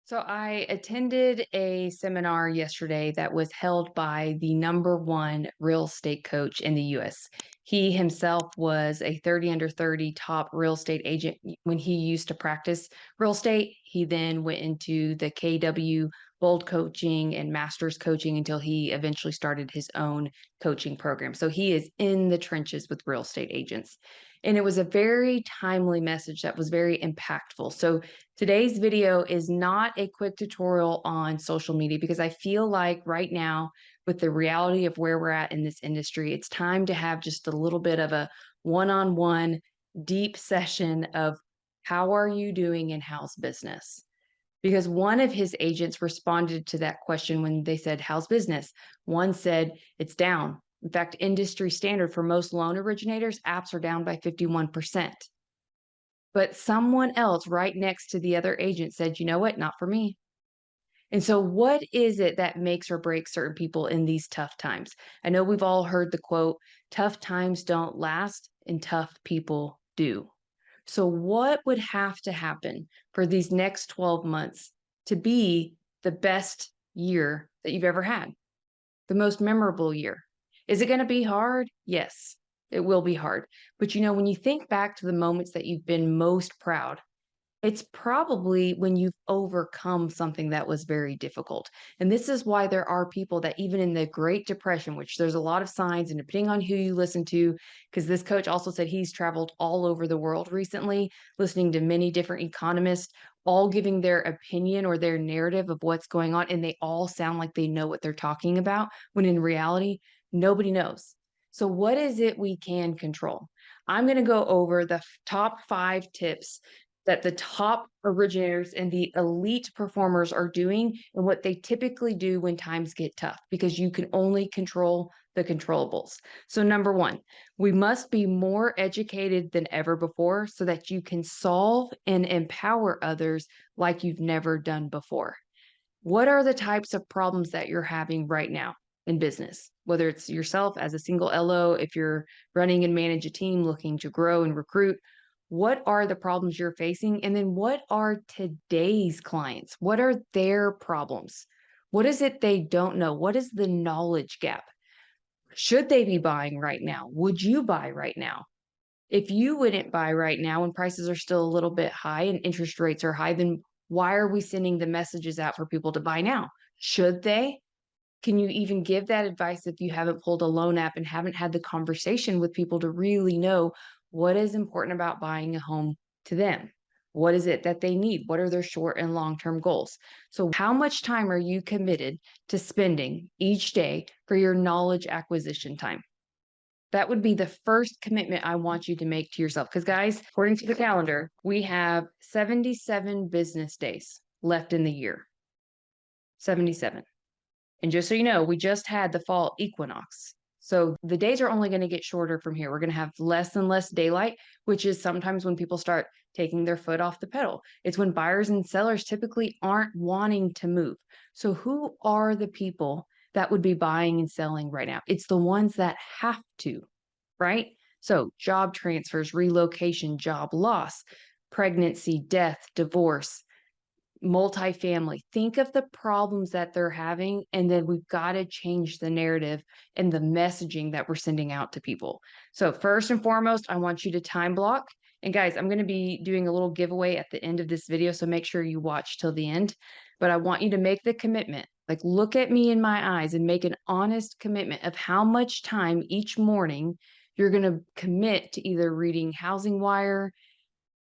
So I attended a seminar yesterday that was held by the number one real estate coach in the US. He himself was a 30 under 30 top real estate agent when he used to practice real estate. He then went into the KW Bold coaching and masters coaching until he eventually started his own coaching program. So he is in the trenches with real estate agents. And it was a very timely message that was very impactful. So today's video is not a quick tutorial on social media because I feel like right now, with the reality of where we're at in this industry, it's time to have just a little bit of a one on one deep session of how are you doing in house business? Because one of his agents responded to that question when they said, how's business? One said, it's down. In fact, industry standard for most loan originators, apps are down by 51%. But someone else right next to the other agent said, you know what? Not for me. And so, what is it that makes or breaks certain people in these tough times? I know we've all heard the quote, tough times don't last and tough people do. So, what would have to happen for these next 12 months to be the best year that you've ever had? The most memorable year? Is it going to be hard? Yes, it will be hard. But when you think back to the moments that you've been most proud, it's probably when you've overcome something that was very difficult. And this is why there are people that even in the Great Depression, which there's a lot of signs, and depending on who you listen to, because this coach also said he's traveled all over the world recently, listening to many different economists, all giving their opinion or their narrative of what's going on. And they all sound like they know what they're talking about, when in reality, nobody knows. So, what is it we can control? I'm going to go over the top 5 tips that the top originators and the elite performers are doing and what they typically do when times get tough, because you can only control the controllables. So, number one, we must be more educated than ever before so that you can solve and empower others like you've never done before. What are the types of problems that you're having right now in business? Whether it's yourself as a single LO, if you're running and manage a team looking to grow and recruit, what are the problems you're facing? And then what are today's clients? What are their problems? What is it they don't know? What is the knowledge gap? Should they be buying right now? Would you buy right now? If you wouldn't buy right now when prices are still a little bit high and interest rates are high, then why are we sending the messages out for people to buy now? Should they? Can you even give that advice if you haven't pulled a loan app and haven't had the conversation with people to really know what is important about buying a home to them? What is it that they need? What are their short and long term goals? So, how much time are you committed to spending each day for your knowledge acquisition time? That would be the first commitment I want you to make to yourself. Because, guys, according to the calendar, we have 77 business days left in the year. 77. And just so you know, we just had the fall equinox. So the days are only going to get shorter from here. We're going to have less and less daylight, which is sometimes when people start taking their foot off the pedal. It's when buyers and sellers typically aren't wanting to move. So who are the people that would be buying and selling right now? It's the ones that have to, right? So job transfers, relocation, job loss, pregnancy, death, divorce, multifamily. Think of the problems that they're having, and then we've got to change the narrative and the messaging that we're sending out to people. So, first and foremost, I want you to time block. And guys, I'm going to be doing a little giveaway at the end of this video, so make sure you watch till the end. But I want you to make the commitment. Like, look at me in my eyes and make an honest commitment of how much time each morning you're going to commit to either reading Housing Wire,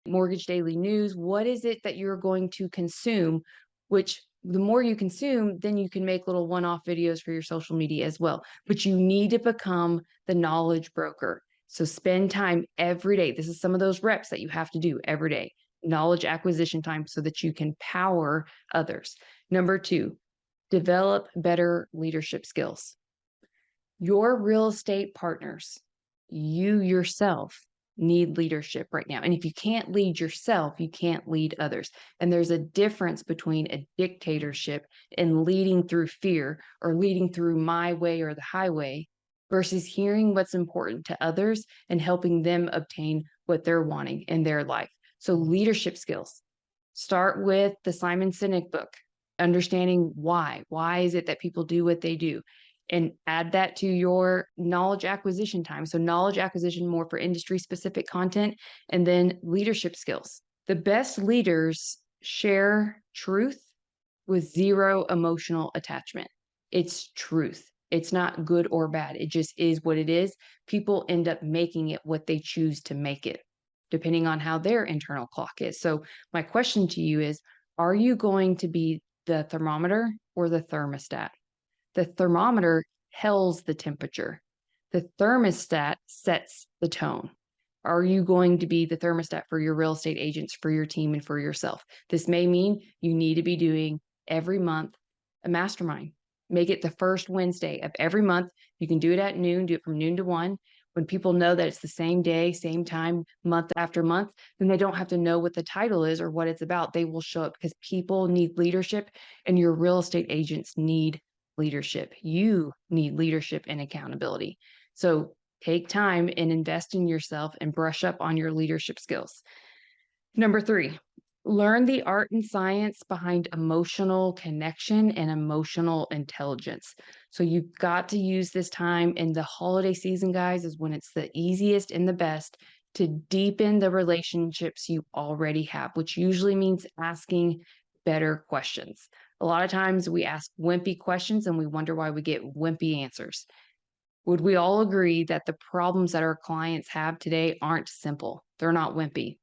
Mortgage Daily News. What is it that you're going to consume? Which the more you consume, then you can make little one-off videos for your social media as well. But you need to become the knowledge broker. So spend time every day. This is some of those reps that you have to do every day. Knowledge acquisition time so that you can power others. Number 2, develop better leadership skills. Your real estate partners, you yourself, need leadership right now. And if you can't lead yourself, you can't lead others. And there's a difference between a dictatorship and leading through fear or leading through my way or the highway versus hearing what's important to others and helping them obtain what they're wanting in their life. So leadership skills. Start with the Simon Sinek book, understanding why. Why is it that people do what they do? And add that to your knowledge acquisition time. So, knowledge acquisition more for industry specific content, and then leadership skills. The best leaders share truth with zero emotional attachment. It's truth. It's not good or bad. It just is what it is. People end up making it what they choose to make it, depending on how their internal clock is. So, my question to you is, are you going to be the thermometer or the thermostat? The thermometer tells the temperature. The thermostat sets the tone. Are you going to be the thermostat for your real estate agents, for your team, and for yourself? This may mean you need to be doing every month a mastermind. Make it the first Wednesday of every month. You can do it at noon, do it from noon to 1. When people know that it's the same day, same time, month after month, then they don't have to know what the title is or what it's about. They will show up because people need leadership and your real estate agents need leadership. You need leadership and accountability. So take time and invest in yourself and brush up on your leadership skills. Number 3, learn the art and science behind emotional connection and emotional intelligence. So you've got to use this time in the holiday season, guys, is when it's the easiest and the best to deepen the relationships you already have, which usually means asking better questions. A lot of times we ask wimpy questions and we wonder why we get wimpy answers. Would we all agree that the problems that our clients have today aren't simple? They're not wimpy.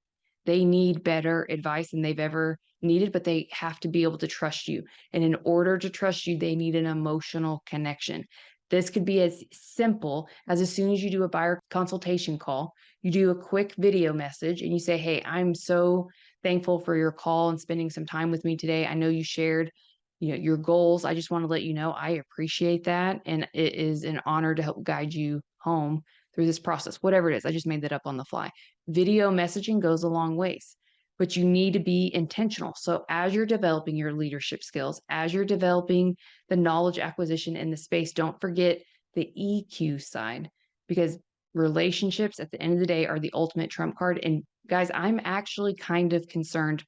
They need better advice than they've ever needed, but they have to be able to trust you. And in order to trust you, they need an emotional connection. This could be as simple as soon as you do a buyer consultation call, you do a quick video message and you say, "Hey, I'm so thankful for your call and spending some time with me today. I know you shared your goals. I just want to let you know I appreciate that. And it is an honor to help guide you home through this process." Whatever it is. I just made that up on the fly. Video messaging goes a long ways, but you need to be intentional. So as you're developing your leadership skills, as you're developing the knowledge acquisition in the space, don't forget the EQ side, because relationships at the end of the day are the ultimate trump card. And guys, I'm actually kind of concerned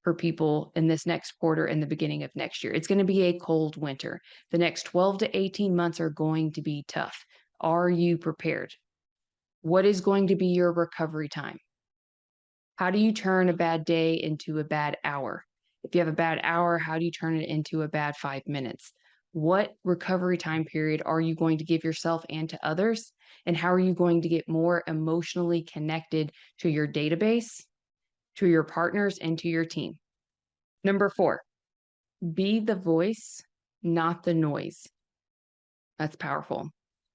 for people in this next quarter and the beginning of next year. It's going to be a cold winter. The next 12 to 18 months are going to be tough. Are you prepared? What is going to be your recovery time? How do you turn a bad day into a bad hour? If you have a bad hour, how do you turn it into a bad 5 minutes? What recovery time period are you going to give yourself and to others? And how are you going to get more emotionally connected to your database, to your partners, and to your team? Number 4, be the voice, not the noise. That's powerful.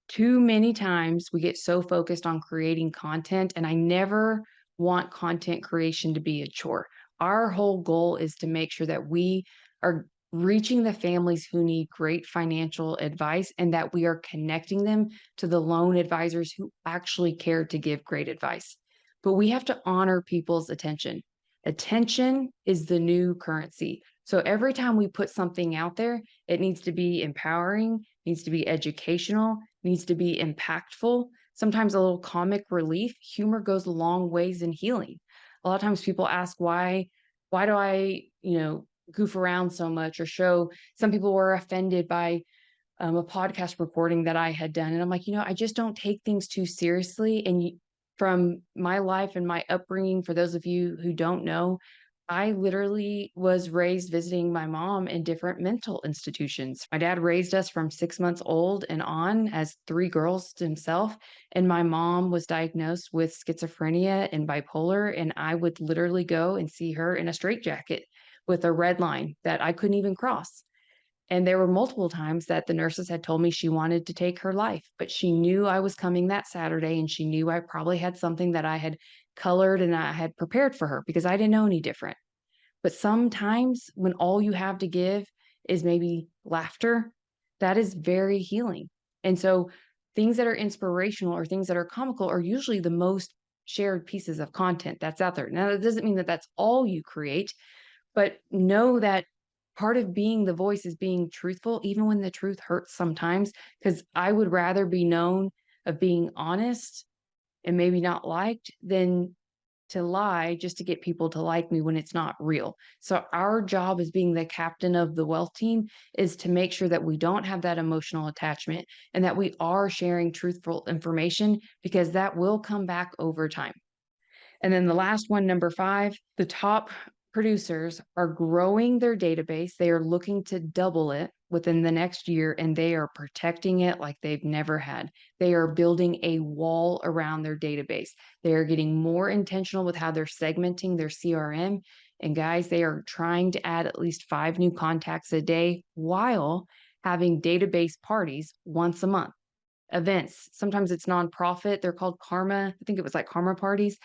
Too many times we get so focused on creating content, and I never want content creation to be a chore. Our whole goal is to make sure that we are reaching the families who need great financial advice and that we are connecting them to the loan advisors who actually care to give great advice. But we have to honor people's attention. Attention is the new currency. So every time we put something out there, it needs to be empowering, needs to be educational, needs to be impactful. Sometimes a little comic relief. Humor goes a long ways in healing. A lot of times people ask why do I, goof around so much or show. Some people were offended by a podcast recording that I had done. And I'm like, I just don't take things too seriously. And from my life and my upbringing, for those of you who don't know, I literally was raised visiting my mom in different mental institutions. My dad raised us from 6 months old and on as 3 girls to himself. And my mom was diagnosed with schizophrenia and bipolar. And I would literally go and see her in a straitjacket with a red line that I couldn't even cross. And there were multiple times that the nurses had told me she wanted to take her life, but she knew I was coming that Saturday and she knew I probably had something that I had colored and I had prepared for her because I didn't know any different. But sometimes when all you have to give is maybe laughter, that is very healing. And so things that are inspirational or things that are comical are usually the most shared pieces of content that's out there. Now, that doesn't mean that that's all you create, but know that part of being the voice is being truthful, even when the truth hurts sometimes, because I would rather be known of being honest and maybe not liked than to lie just to get people to like me when it's not real. So our job as being the captain of the wealth team is to make sure that we don't have that emotional attachment and that we are sharing truthful information because that will come back over time. And then the last one, number 5, the top producers are growing their database. They are looking to double it within the next year, and they are protecting it like they've never had. They are building a wall around their database. They are getting more intentional with how they're segmenting their CRM. And guys, they are trying to add at least 5 new contacts a day while having database parties once a month. Events. Sometimes it's nonprofit. They're called karma. I think it was like karma parties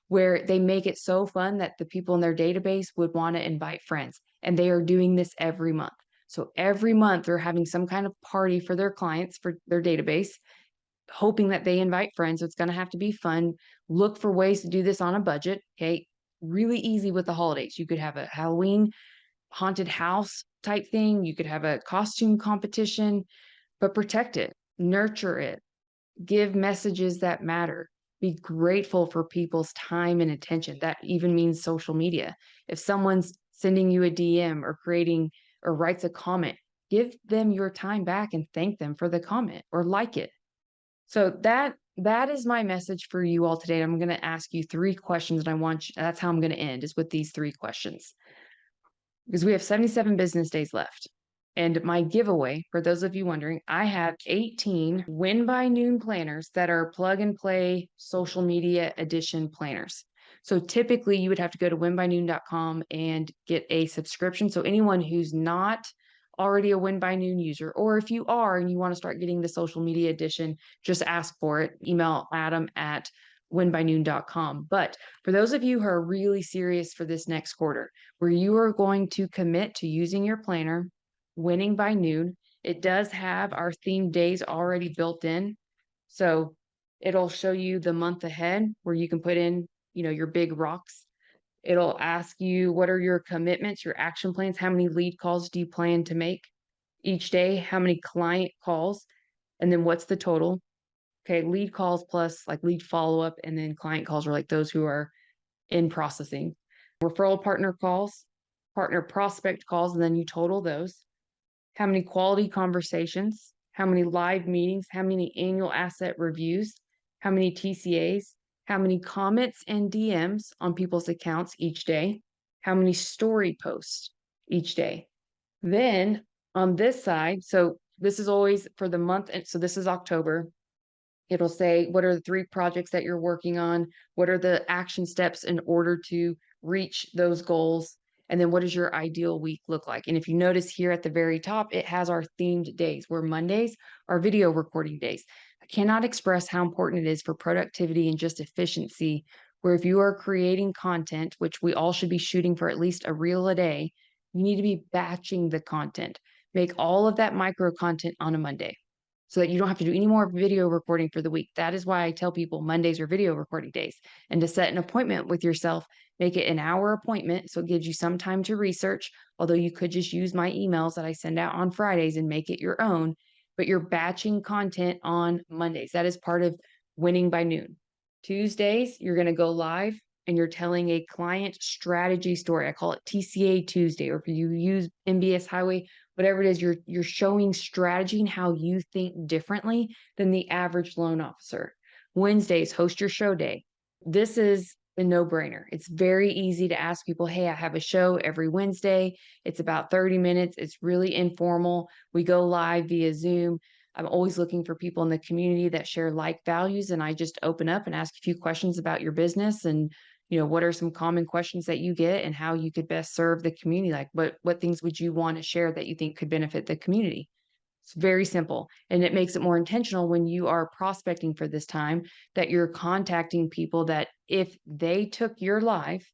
where they make it so fun that the people in their database would want to invite friends. And they are doing this every month. So every month they're having some kind of party for their clients for their database, hoping that they invite friends. So it's going to have to be fun. Look for ways to do this on a budget. Okay. Really easy with the holidays. You could have a Halloween haunted house type thing. You could have a costume competition, but protect it, nurture it, give messages that matter. Be grateful for people's time and attention. That even means social media. If someone's sending you a DM or creating or writes a comment, give them your time back and thank them for the comment or like it. So that is my message for you all today. I'm going to ask you 3 questions and that's how I'm going to end is with these 3 questions because we have 77 business days left. And my giveaway, for those of you wondering, I have 18 win by noon planners that are plug and play social media edition planners. So typically you would have to go to winbynoon.com and get a subscription. So anyone who's not already a Win by Noon user, or if you are and you want to start getting the social media edition, just ask for it. Email Adam at winbynoon.com. But for those of you who are really serious for this next quarter, where you are going to commit to using your planner, winning by noon, it does have our themed days already built in. So it'll show you the month ahead where you can put in, your big rocks. It'll ask you what are your commitments, your action plans, how many lead calls do you plan to make each day, how many client calls, and then what's the total. Okay, lead calls plus like lead follow-up, and then client calls are like those who are in processing. Referral partner calls, partner prospect calls, and then you total those. How many quality conversations, how many live meetings, how many annual asset reviews, how many TCAs, how many comments and DMs on people's accounts each day, how many story posts each day. Then on this side, so this is always for the month, and so this is October. It'll say, what are the 3 projects that you're working on? What are the action steps in order to reach those goals? And then what does your ideal week look like? And if you notice here at the very top, it has our themed days where Mondays are video recording days. I cannot express how important it is for productivity and just efficiency, where if you are creating content, which we all should be shooting for at least a reel a day, you need to be batching the content. Make all of that micro content on a Monday so that you don't have to do any more video recording for the week. That is why I tell people Mondays are video recording days. And to set an appointment with yourself, make it an hour appointment so it gives you some time to research, although you could just use my emails that I send out on Fridays and make it your own, but you're batching content on Mondays. That is part of winning by noon. Tuesdays, you're going to go live and you're telling a client strategy story. I call it TCA Tuesday, or if you use MBS Highway, whatever it is, you're showing strategy and how you think differently than the average loan officer. Wednesdays, host your show day. This is a no-brainer. It's very easy to ask people, hey, I have a show every Wednesday. It's about 30 minutes. It's really informal. We go live via Zoom. I'm always looking for people in the community that share like values, and I just open up and ask a few questions about your business and what are some common questions that you get and how you could best serve the community? Like what things would you want to share that you think could benefit the community? It's very simple. And it makes it more intentional when you are prospecting for this time that you're contacting people that if they took your live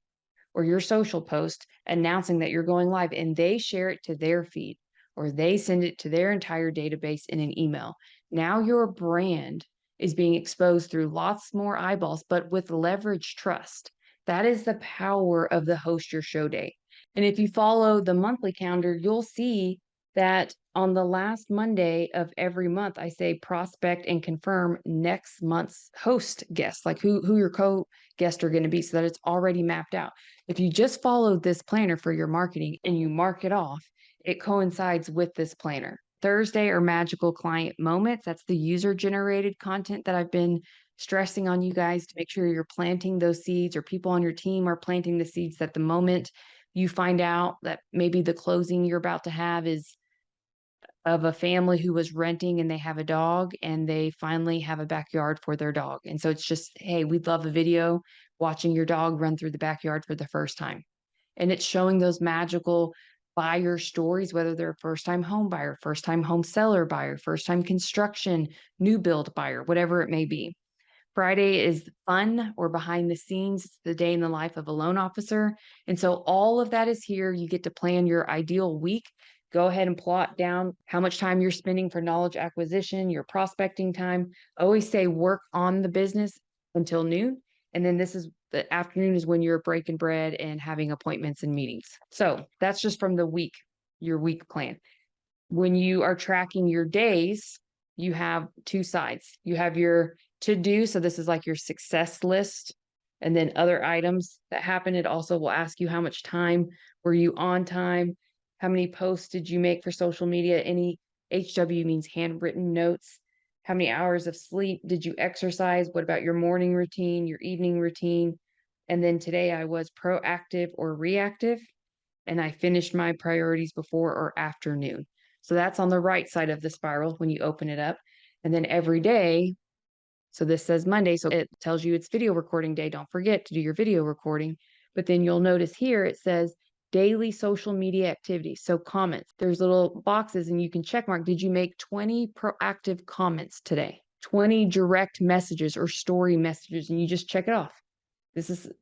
or your social post announcing that you're going live and they share it to their feed or they send it to their entire database in an email, now your brand is being exposed through lots more eyeballs, but with leverage trust. That is the power of the host your show day. And if you follow the monthly calendar, you'll see that on the last Monday of every month, I say prospect and confirm next month's host guests, like who your co-guests are going to be, so that it's already mapped out. If you just follow this planner for your marketing and you mark it off, it coincides with this planner. Thursday are magical client moments. That's the user generated content that I've been stressing on you guys to make sure you're planting those seeds, or people on your team are planting the seeds, that the moment you find out that maybe the closing you're about to have is of a family who was renting and they have a dog and they finally have a backyard for their dog. And so it's just, hey, we'd love a video watching your dog run through the backyard for the first time. And it's showing those magical buyer stories, whether they're a first time home buyer, first time home seller buyer, first time construction, new build buyer, whatever it may be. Friday is fun or behind the scenes. It's the day in the life of a loan officer. And so all of that is here. You get to plan your ideal week. Go ahead and plot down how much time you're spending for knowledge acquisition, your prospecting time. Always say work on the business until noon. And then this is the afternoon is when you're breaking bread and having appointments and meetings. So that's just from the week, your week plan. When you are tracking your days, you have two sides. You have your to do. So this is like your success list, and then other items that happen. It also will ask you how much time were you on time? How many posts did you make for social media? Any HW means handwritten notes. How many hours of sleep did you exercise? What about your morning routine, your evening routine? And then today I was proactive or reactive, and I finished my priorities before or after noon. So that's on the right side of the spiral when you open it up. And then every day, so this says Monday, so it tells you it's video recording day. Don't forget to do your video recording. But then you'll notice here it says daily social media activities. So comments, there's little boxes and you can check mark. Did you make 20 proactive comments today? 20 direct messages or story messages, and you just check it off.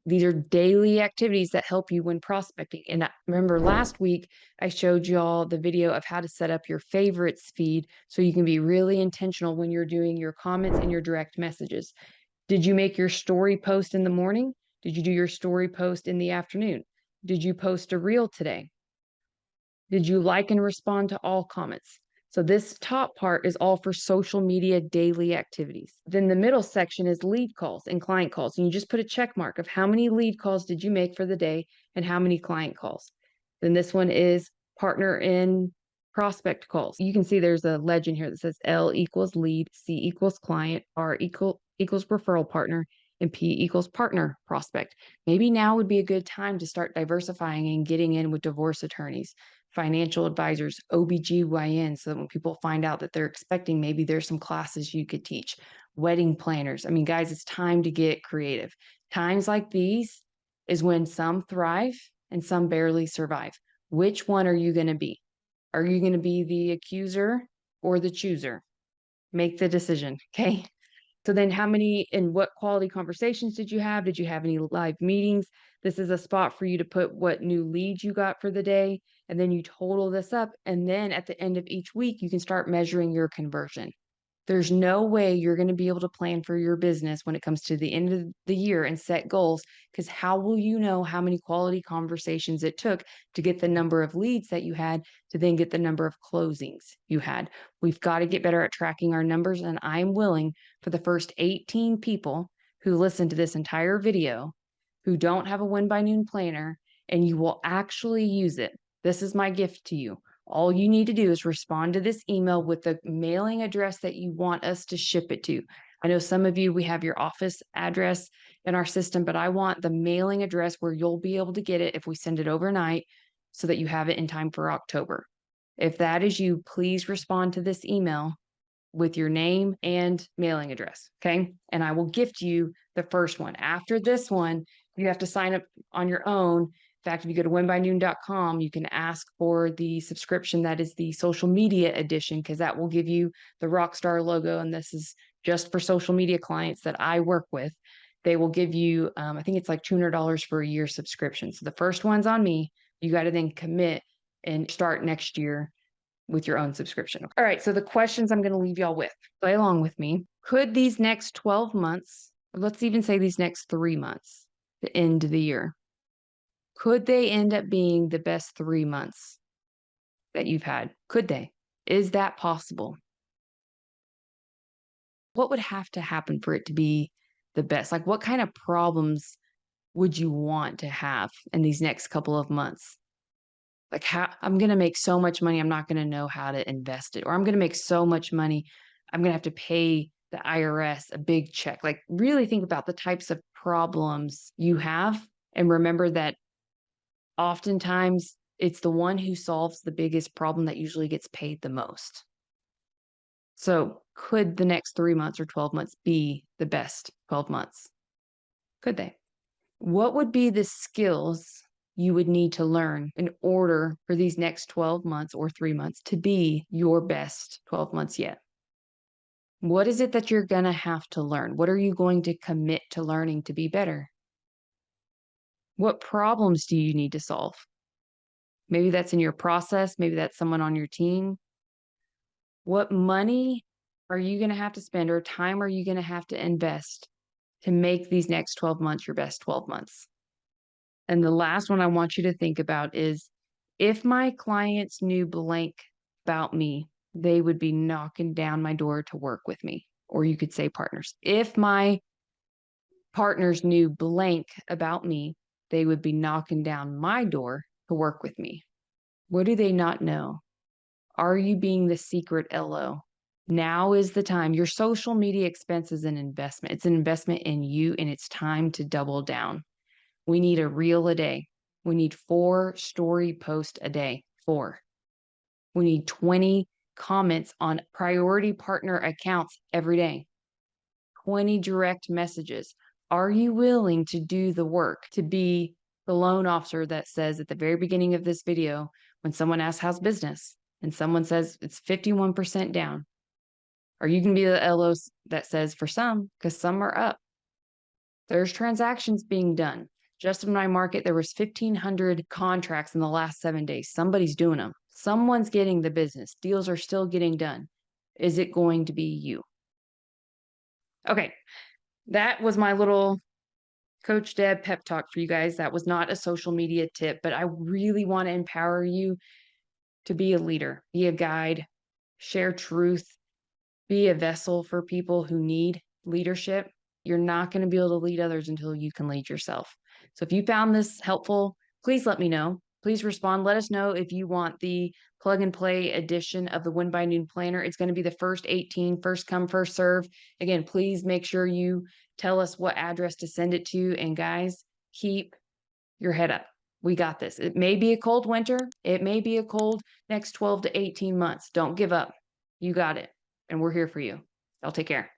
These are daily activities that help you when prospecting. And I remember last week I showed y'all the video of how to set up your favorites feed so you can be really intentional when you're doing your comments and your direct messages. Did you make your story post in the morning? Did you do your story post in the afternoon? Did you post a reel today? Did you like and respond to all comments? So this top part is all for social media daily activities. Then the middle section is lead calls and client calls. And you just put a check mark of how many lead calls did you make for the day and how many client calls. Then this one is partner in prospect calls. You can see there's a legend here that says L equals lead, C equals client, R equals referral partner, and P equals partner prospect. Maybe now would be a good time to start diversifying and getting in with divorce attorneys, financial advisors, OBGYN, so that when people find out that they're expecting, maybe there's some classes you could teach, wedding planners. I mean, guys, it's time to get creative. Times like these is when some thrive and some barely survive. Which one are you going to be? Are you going to be the accuser or the chooser? Make the decision, okay? So then how many and what quality conversations did you have? Did you have any live meetings? This is a spot for you to put what new leads you got for the day. And then you total this up. And then at the end of each week, you can start measuring your conversion. There's no way you're going to be able to plan for your business when it comes to the end of the year and set goals, because how will you know how many quality conversations it took to get the number of leads that you had to then get the number of closings you had? We've got to get better at tracking our numbers, and I'm willing for the first 18 people who listen to this entire video who don't have a win by noon planner and you will actually use it. This is my gift to you. All you need to do is respond to this email with the mailing address that you want us to ship it to. I know some of you, we have your office address in our system, but I want the mailing address where you'll be able to get it if we send it overnight so that you have it in time for October. If that is you, please respond to this email with your name and mailing address, okay? And I will gift you the first one. After this one, you have to sign up on your own. In fact, if you go to winbynoon.com, you can ask for the subscription that is the social media edition, because that will give you the Rockstar logo. And this is just for social media clients that I work with. They will give you, I think it's like $200 for a year subscription. So the first one's on me. You got to then commit and start next year with your own subscription. All right, so the questions I'm going to leave y'all with, play along with me. Could these next 12 months, or let's even say these next 3 months, the end of the year, could they end up being the best 3 months that you've had? Could they? Is that possible? What would have to happen for it to be the best? Like, what kind of problems would you want to have in these next couple of months? Like, how I'm gonna make so much money, I'm not gonna know how to invest it, or I'm gonna make so much money, I'm gonna have to pay the IRS a big check. Like, really think about the types of problems you have, and remember that oftentimes it's the one who solves the biggest problem that usually gets paid the most. So, could the next 3 months or 12 months be the best 12 months? Could they? What would be the skills you would need to learn in order for these next 12 months or 3 months to be your best 12 months yet? What is it that you're going to have to learn? What are you going to commit to learning to be better? What problems do you need to solve? Maybe that's in your process, maybe that's someone on your team. What money are you going to have to spend or time are you going to have to invest to make these next 12 months your best 12 months? And the last one I want you to think about is if my clients knew blank about me, they would be knocking down my door to work with me. Or you could say partners. If my partners knew blank about me, they would be knocking down my door to work with me. What do they not know? Are you being the secret LO? Now is the time. Your social media expense is an investment. It's an investment in you, and it's time to double down. We need a reel a day. We need 4 story posts a day. 4. We need 20 comments on priority partner accounts every day. 20 direct messages. Are you willing to do the work to be the loan officer that says at the very beginning of this video, when someone asks how's business and someone says it's 51% down, are you going to be the LOs that says for some, because some are up? There's transactions being done. Just in my market, there was 1,500 contracts in the last 7 days. Somebody's doing them. Someone's getting the business. Deals are still getting done. Is it going to be you? Okay, that was my little Coach Deb pep talk for you guys. That was not a social media tip, but I really want to empower you to be a leader, be a guide, share truth, be a vessel for people who need leadership. You're not going to be able to lead others until you can lead yourself. So if you found this helpful, please let me know. Please respond. Let us know if you want the plug and play edition of the Win by Noon planner. It's going to be the first 18, first come, first serve. Again, please make sure you tell us what address to send it to. And guys, keep your head up. We got this. It may be a cold winter. It may be a cold next 12 to 18 months. Don't give up. You got it. And we're here for you. Y'all take care.